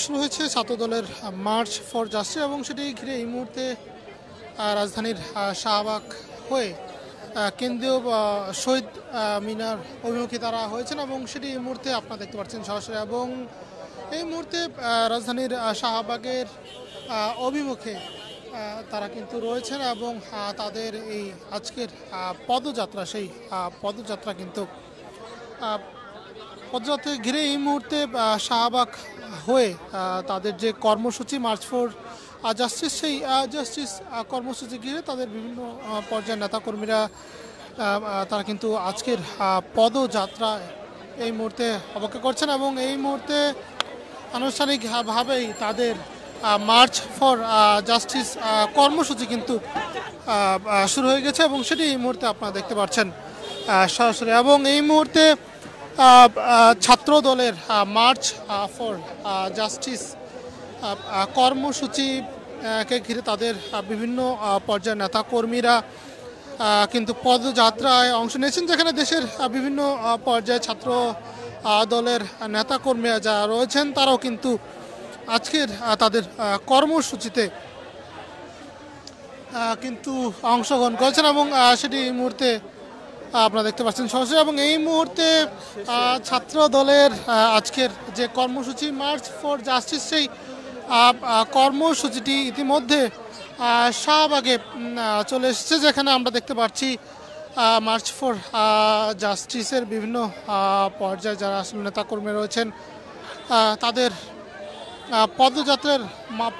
শুরু হয়েছে ছাত্রদলের মার্চ ফর জাস্টিস এবং সেটি ঘিরে এই মুহূর্তে রাজধানীর শাহবাগ হয়ে কেন্দ্রীয় শহীদ মিনার অভিমুখী তারা হয়েছেন এবং সেটি এই মুহূর্তে আপনারা দেখতে পাচ্ছেন সরাসরি। এবং এই মুহূর্তে রাজধানীর শাহবাগের অভিমুখে তারা কিন্তু রয়েছেন এবং তাদের এই আজকের পদযাত্রা সেই পদযাত্রা কিন্তু পদযাত্রা ঘিরে এই মুহূর্তে শাহবাগ হয়ে তাদের যে কর্মসূচি মার্চ ফর জাস্টিস সেই জাস্টিস কর্মসূচি ঘিরে তাদের বিভিন্ন পর্যায়ের নেতাকর্মীরা তারা কিন্তু আজকের পদযাত্রা এই মুহূর্তে অপেক্ষা করছেন এবং এই মুহূর্তে আনুষ্ঠানিকভাবেই তাদের মার্চ ফর জাস্টিস কর্মসূচি কিন্তু শুরু হয়ে গেছে এবং সেটি এই মুহূর্তে আপনারা দেখতে পাচ্ছেন সরাসরি। এবং এই মুহূর্তে ছাত্র দলের মার্চ ফর জাস্টিস কর্মসূচিকে ঘিরে তাদের বিভিন্ন পর্যায়ের নেতাকর্মীরা কিন্তু পদযাত্রায় অংশ নিয়েছেন, যেখানে দেশের বিভিন্ন পর্যায়ে ছাত্র দলের নেতাকর্মীরা যারা রয়েছেন তারাও কিন্তু আজকের তাদের কর্মসূচিতে কিন্তু অংশগ্রহণ করেছেন এবং সেটি এই মুহূর্তে আপনারা দেখতে পাচ্ছেন সরাসরি। এবং এই মুহূর্তে ছাত্র দলের আজকের যে কর্মসূচি মার্চ ফর জাস্টিস সেই কর্মসূচিটি ইতিমধ্যে শাহবাগে চলে এসেছে, যেখানে আমরা দেখতে পাচ্ছি মার্চ ফর জাস্টিসের বিভিন্ন পর্যায়ে যারা আসলে নেতাকর্মী রয়েছেন তাদের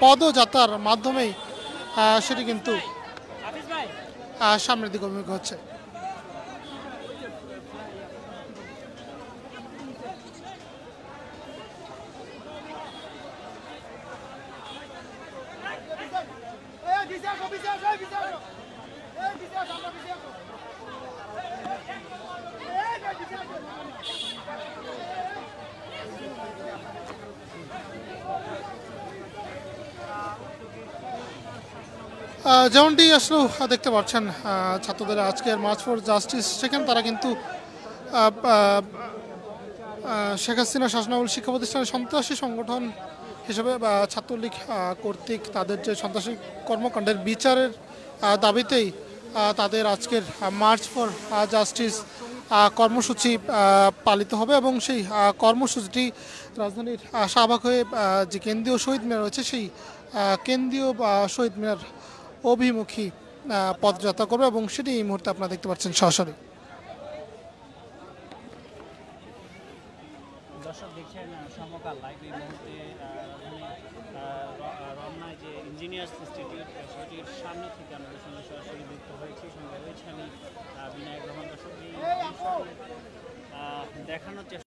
পদযাত্রার মাধ্যমেই সেটি কিন্তু সামনের দিকে অভিমুখী হচ্ছে। যেমনটি আসলে দেখতে পাচ্ছেন ছাত্রদের আজকের মার্চ ফর জাস্টিস, সেখানে তারা কিন্তু শেখ হাসিনা শাসনামল শিক্ষা প্রতিষ্ঠানের সন্ত্রাসী সংগঠন হিসেবে ছাত্রলীগ কর্তৃক তাদের যে সন্ত্রাসী কর্মকাণ্ডের বিচারের দাবিতেই তাদের আজকের মার্চ ফর জাস্টিস কর্মসূচি পালিত হবে এবং সেই কর্মসূচিটি রাজধানীর শাহবাগ হয়ে যে কেন্দ্রীয় শহীদ মিনার রয়েছে সেই কেন্দ্রীয় শহীদ মিনার অভিমুখী পদযাত্রা করবে এবং সেটি এই মুহূর্তে আপনারা দেখতে পাচ্ছেন সরাসরি। দর্শক দেখছেন সমকাল লাইভ। এই মুহূর্তে রমনায় যে ইঞ্জিনিয়ার্স ইনস্টিটিউট সেটির সামনে থেকে আমাদের সঙ্গে সরাসরি যুক্ত হয়েছি। সঙ্গে রয়েছে আমি বিনায়ক রহমান। দর্শক দেখানোর চেষ্টা